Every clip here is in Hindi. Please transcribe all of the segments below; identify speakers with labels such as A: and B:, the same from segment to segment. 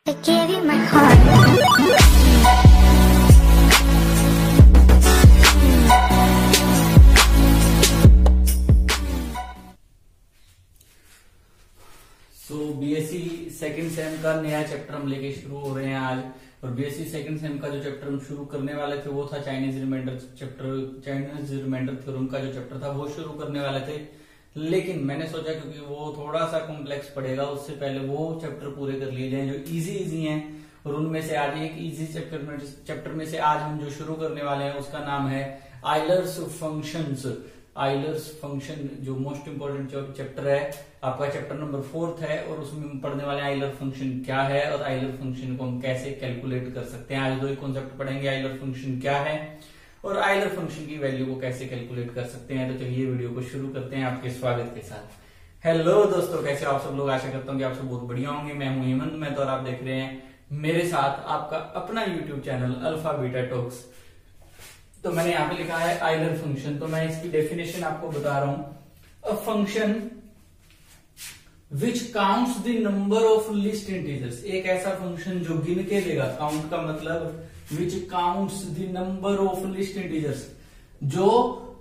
A: I gave you my heart.
B: BSc second same का नया चैप्टर हम लेके शुरू हो रहे हैं आज। और बीएससी सेकंड सेम का जो चैप्टर हम शुरू करने वाले थे वो था Chinese remainder chapter. Chinese remainder theorem का जो चैप्टर था वो शुरू करने वाले थे, लेकिन मैंने सोचा क्योंकि वो थोड़ा सा कॉम्प्लेक्स पड़ेगा, उससे पहले वो चैप्टर पूरे कर लिए जाए जो इजी हैं। और उनमें से आज एक इजी चैप्टर में से आज हम जो शुरू करने वाले हैं उसका नाम है आइलर्स फंक्शंस। आइलर्स फंक्शन जो मोस्ट इंपोर्टेंट चैप्टर है, आपका चैप्टर नंबर 4 है, और उसमें हम पढ़ने वाले हैं आइलर फंक्शन क्या है और आइलर फंक्शन को हम कैसे कैलकुलेट कर सकते हैं। आज दो ही कॉन्सेप्ट पढ़ेंगे, आइलर फंक्शन क्या है और आइलर फंक्शन की वैल्यू को कैसे कैलकुलेट कर सकते हैं। तो चलिए वीडियो को शुरू करते हैं आपके स्वागत के साथ। हेलो दोस्तों, कैसे आप सब लोग? आशा करता हूँ कि आप सब बहुत बढ़िया होंगे। मैं हूं हेमंत मेहता और आप देख रहे हैं मेरे साथ आपका अपना YouTube channel alpha beta talks. तो मैंने यहाँ पे लिखा है आइलर फंक्शन, तो मैं इसकी डेफिनेशन आपको बता रहा हूं। A function which counts the number of list integers, एक ऐसा फंक्शन जो गिन के देगा। काउंट का मतलब which counts the number of list integers, जो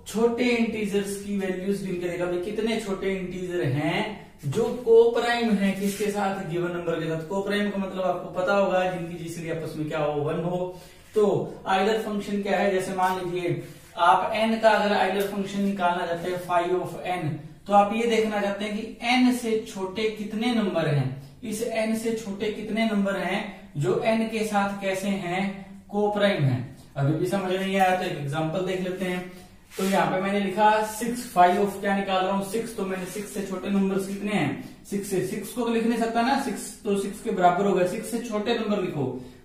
B: छोटे इंटीजर्स की वैल्यूज गिन के देगा। भाई कितने छोटे इंटीजर हैं जो को प्राइम है किसके साथ, गिवन नंबर के साथ। को प्राइम का मतलब आपको पता होगा, जिनकी जीसीडी आपस में क्या हो, 1 हो। तो आइलर फंक्शन क्या है, जैसे मान लीजिए आप n का अगर आइलर फंक्शन निकालना चाहते हैं फाई ऑफ n, तो आप ये देखना चाहते हैं कि n से छोटे कितने नंबर हैं, इस n से छोटे कितने नंबर हैं जो n के साथ कैसे हैं, को प्राइम है। अभी भी समझ नहीं आया तो एक एग्जांपल देख लेते हैं। तो यहाँ पे मैंने लिखा 6, फाई ऑफ क्या निकाल रहा हूँ 6, तो मैंने 6 से छोटे नंबर्स कितने हैं, 6 से। 6 को तो लिख नहीं सकता ना, 6 तो 6 के बराबर हो गया। 6 से छोटे नंबर लिखो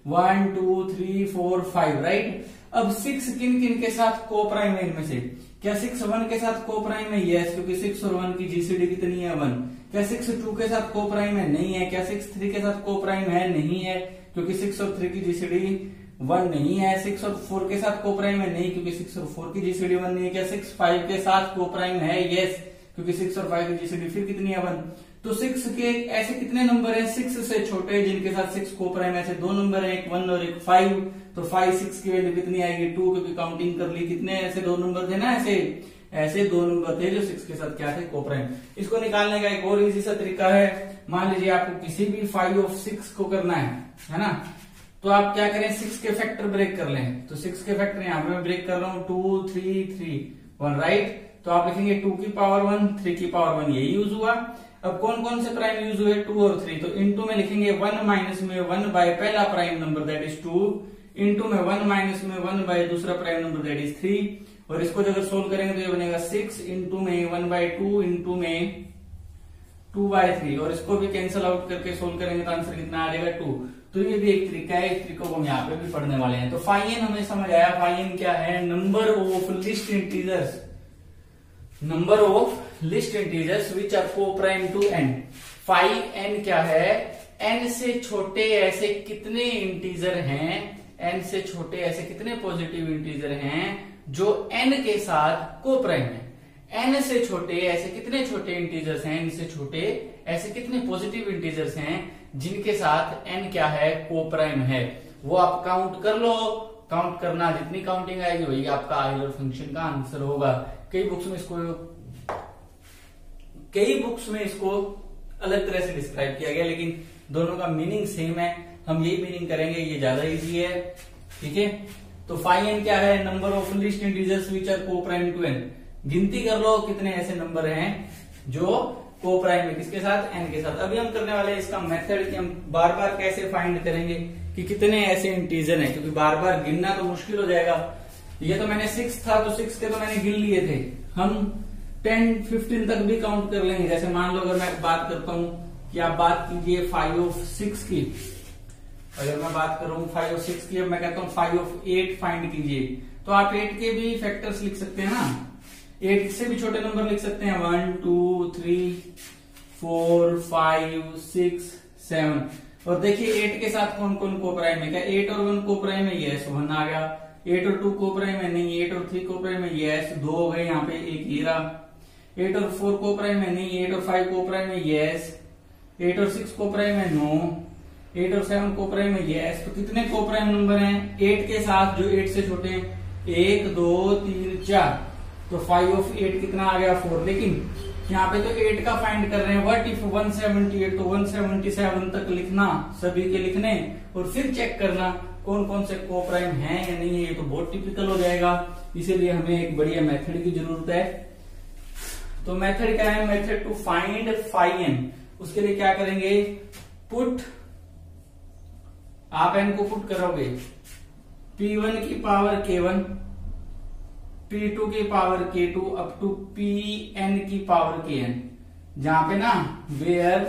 B: 1 2 3 4 5, राइट। अब 6 किन किन के साथ को प्राइम है इनमें से? क्या 6 1 के साथ को प्राइम है? यस, क्योंकि 6 और 1 की जीसीडी कितनी है, 1। क्या 6 2 के साथ को प्राइम है? नहीं है। क्या 6 3 के साथ को प्राइम है? नहीं है, क्योंकि 6 और 3 की जीसीडी 1 नहीं है। 6 और 4 के साथ को प्राइम है? नहीं, क्योंकि 6 और 4 की जीसीडी 1 नहीं है। क्या 6 5 के साथ को प्राइम है? यस, क्योंकि 6 और 5 की जीसीडी फिर कितनी है, 1। तो 6 के ऐसे कितने नंबर हैं 6 से छोटे जिनके साथ 6 को प्राइम? ऐसे 2 नंबर है, एक 1 और एक 5। तो 5 6 की वैल्यू कितनी आएगी, 2, क्योंकि काउंटिंग कर ली। कितने ऐसे 2 नंबर थे ना, ऐसे 2 नंबर थे जो 6 के साथ क्या थे, को प्राइम। इसको निकालने का एक और इजी सा तरीका है। मान लीजिए आपको किसी भी फाई ऑफ 6 को करना है ना, तो आप क्या करें, 6 के फैक्टर ब्रेक कर लें। तो 6 के फैक्टर यहाँ पे मैं ब्रेक कर रहा हूँ, 2 3 3 1, राइट। तो आप लिखेंगे 2 की पावर 1 3 की पावर 1, यही यूज हुआ। अब कौन कौन से प्राइम यूज हुए, 2 और 3। तो इनटू में लिखेंगे 1 माइनस में 1 बाय पहला prime number that is 2, into में 1 माइनस में 1 बाय दूसरा प्राइम नंबर दैट इज 3। और इसको अगर सोल्व करेंगे तो ये बनेगा 6 इंटू में 1 बाय 2 इंटू में 2 बाय 3। और इसको भी कैंसिल आउट करके सोल्व करेंगे तो आंसर कितना आ जाएगा, 2। तो ये भी एक तरीका है, इस तरीके को हम यहाँ पे भी पढ़ने वाले हैं। तो फाई एन हमें समझ आया। फाई एन क्या है, number of list integers, number of list integers which are coprime to n। Phi n क्या है, n से छोटे ऐसे कितने इंटीजर हैं, n से छोटे ऐसे कितने पॉजिटिव इंटीजर हैं जो n के साथ को प्राइम है। n से छोटे ऐसे कितने छोटे इंटीजर्स हैं, n से छोटे ऐसे कितने पॉजिटिव इंटीजर्स हैं जिनके साथ n क्या है, को प्राइम है। वो आप काउंट कर लो, काउंट करना, जितनी काउंटिंग आएगी वही आपका आइलर फंक्शन का आंसर होगा। कई बुक्स में इसको अलग तरह से डिस्क्राइब किया गया, लेकिन दोनों का मीनिंग सेम है। हम यही मीनिंग करेंगे, ये ज्यादा इजी है, ठीक है। तो फाई एन क्या है, number of list integers which are coprime to n। गिनती कर लो कितने ऐसे नंबर हैं जो को प्राइम है किसके साथ, n के साथ। अभी हम करने वाले हैं इसका मेथड कि हम बार बार कैसे फाइंड करेंगे कि कितने ऐसे इंटीजर हैं, क्योंकि बार बार गिनना तो मुश्किल हो जाएगा। ये तो मैंने 6 था तो 6 के तो मैंने गिन लिए थे, हम 10 15 तक भी काउंट कर लेंगे। जैसे मान लो अगर मैं बात करता हूं कि आप बात कीजिए 5 ऑफ 6 की, अगर मैं बात कर रहा हूँ 5 ऑफ 6 की, अब मैं कहता हूँ 5 ऑफ 8 फाइंड कीजिए, तो आप 8 के भी फैक्टर्स लिख सकते हैं ना, 8 से भी छोटे नंबर लिख सकते हैं, 1 2 3 4 5 6 7। और देखिए 8 के साथ कौन कौन को प्राइम है, क्या 8 और 1 को प्राइम है, यस 1 आ गया। 8 और 2 को प्राइम है, नहीं। 8 और 3 को प्राइम है, यस 2 हो गए, यहाँ पे एक ही रहा। 8 और 4 को प्राइम है, नहीं। 8 और 5 को प्राइम है, यस। 8 और 6 को प्राइम है, नो। 8 और 7 कोप्राइम है ये S। तो कितने कोप्राइम नंबर हैं 8 के साथ जो 8 से छोटे हैं? 1 2 3 4। तो 5 of 8 कितना आ गया? 4। लेकिन यहाँ पे तो 8 का फाइंड कर रहे हैं। What if 178? तो 177 तक लिखना, सभी के लिखने और फिर चेक करना कौन कौन से कोप्राइम हैं या नहीं है। ये तो बहुत टिपिकल हो जाएगा, इसीलिए हमें एक बढ़िया मेथड की जरूरत है। तो मेथड क्या है? Method to find phi n। उसके लिए क्या करेंगे? पुट, आप n को पुट करोगे p1 की पावर k1, p2 की power k2 up to pn की पावर kn, जहां पे ना where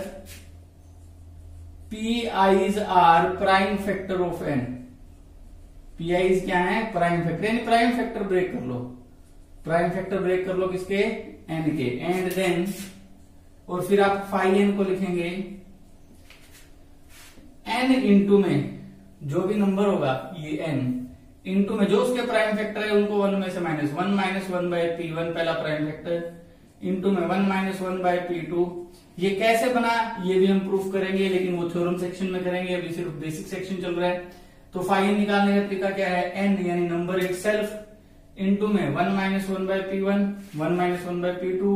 B: pi's are prime factor of n। pi's क्या है? प्राइम फैक्टर, यानी प्राइम फैक्टर ब्रेक कर लो, प्राइम फैक्टर ब्रेक कर लो किसके? n के। एंड देन और फिर आप फाई n को लिखेंगे n इंटू में जो भी नंबर होगा ये n इंटू में जो उसके प्राइम फैक्टर है उनको 1 में से माइनस 1 बाय p1 पहला प्राइम फैक्टर इंटू में 1 बाय p2। ये कैसे बना ये भी हम प्रूफ करेंगे, लेकिन वो थ्योरम सेक्शन में करेंगे, अभी सिर्फ बेसिक सेक्शन चल रहा है। तो फाई n निकालने का तरीका क्या है? n यानी नंबर इटसेल्फ इंटू में 1 bye p1, 1 bye p2,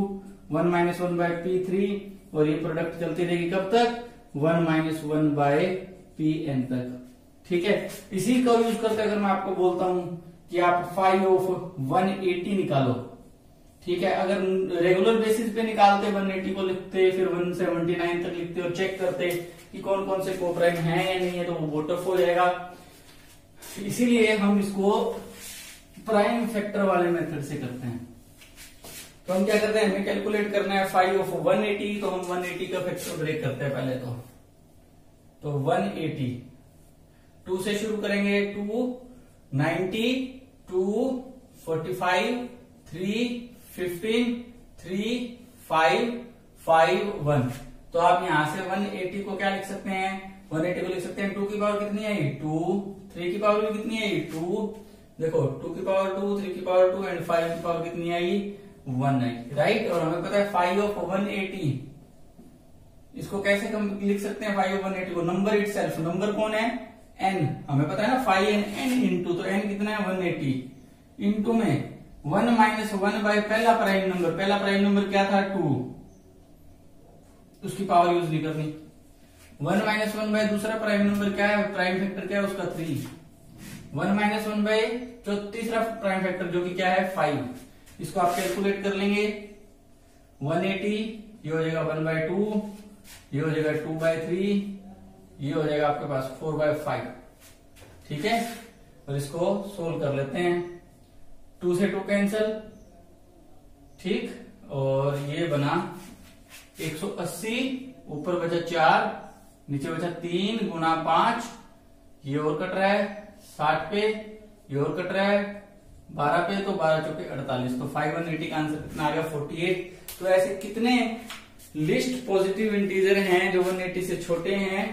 B: 1 bye p3 और ये प्रोडक्ट चलती रहेगी कब तक? 1 बाय pn तक। ठीक है, इसी का यूज करते अगर मैं आपको बोलता हूं कि आप फाई ऑफ 180 निकालो, ठीक है, अगर रेगुलर बेसिस पे निकालते 180 को लिखते, फिर 179 तक लिखते और चेक करते कि कौन कौन से कोप्राइम हैं या नहीं है, तो वो बहुत टफ हो जाएगा। इसीलिए हम इसको प्राइम फैक्टर वाले मेथड से करते हैं। तो हम क्या करते हैं? हमें कैलकुलेट करना है फाई ऑफ 180, तो हम 180 का फैक्टर ब्रेक करते हैं पहले। तो 180 2 से शुरू करेंगे, 2 90 2 45 3 15 3 5 5 1। तो आप यहां से 180 को क्या लिख सकते हैं? 180 को लिख सकते हैं 2 की पावर कितनी आई? 2। 3 की पावर भी कितनी आई? 2। देखो 2 की पावर 2, 3 की पावर 2 एंड 5 की पावर कितनी आई? 1 आई, राइट। और हमें पता है फाई ऑफ 180, इसको कैसे हम लिख सकते हैं? फाई ऑफ 180 को नंबर इटसेल्फ, नंबर कौन है? n। हमें पता है ना फाई n इंटू, तो n कितना है? 180 इंटू में 1 माइनस 1 बाय पहला प्राइम नंबर, पहला प्राइम नंबर क्या था? 2, उसकी पावर यूज नहीं करनी। 1 माइनस 1 बाय दूसरा प्राइम नंबर क्या है? प्राइम फैक्टर क्या है उसका? 3। 1 माइनस 1 बाय जो तीसरा प्राइम फैक्टर जो कि क्या है? 5। इसको आप कैलकुलेट कर लेंगे। 180 ये हो जाएगा 1/2, ये हो जाएगा 2/3, ये हो जाएगा आपके पास 4/5। ठीक है, और इसको सोल्व कर लेते हैं। 2 से 2 कैंसल, ठीक, और ये बना 180, ऊपर बचा 4, नीचे बचा 3 गुना 5, ये और कट रहा है 60 पे, ये और कट रहा है 12 पे, तो 12 चौके 48। तो 5/180 का आंसर कितना आ गया? 48। तो ऐसे कितने लिस्ट पॉजिटिव इंटीजर हैं जो 180 से छोटे हैं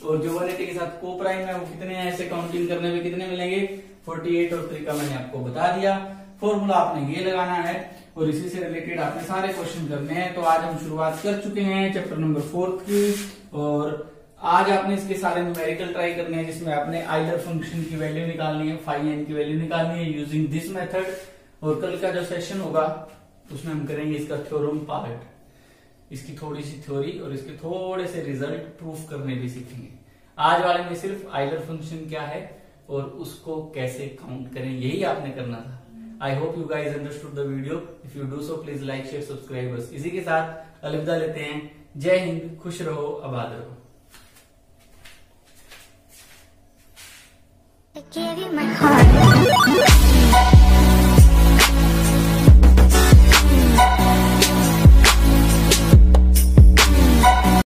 B: और जो 180 के साथ को प्राइम है वो कितने हैं? ऐसे काउंटिंग करने में कितने मिलेंगे? 48। और तरीका मैंने आपको बता दिया, फॉर्मूला आपने ये लगाना है और इसी से रिलेटेड आपने सारे क्वेश्चन करने हैं। तो आज हम शुरुआत कर चुके हैं चैप्टर नंबर 4 की, और आज आपने इसके सारे न्यूमेरिकल ट्राई करने हैं जिसमें आपने आइलर फंक्शन की वैल्यू निकालनी है, फाई n की वैल्यू निकालनी है यूजिंग दिस मेथड। और कल का जो सेशन होगा उसमें हम करेंगे इसका थ्योरम पार्ट, इसकी थोड़ी सी थ्योरी और इसके थोड़े से रिजल्ट प्रूफ करने भी सीखेंगे। आज वाले में सिर्फ आइलर फंक्शन क्या है और उसको कैसे काउंट करें यही आपने करना था। I hope you guys understood the video. If you do so please like share subscribe. इसी के साथ अलविदा लेते हैं। जय हिंद, खुश रहो, आबाद रहो।
A: I gave you my heart.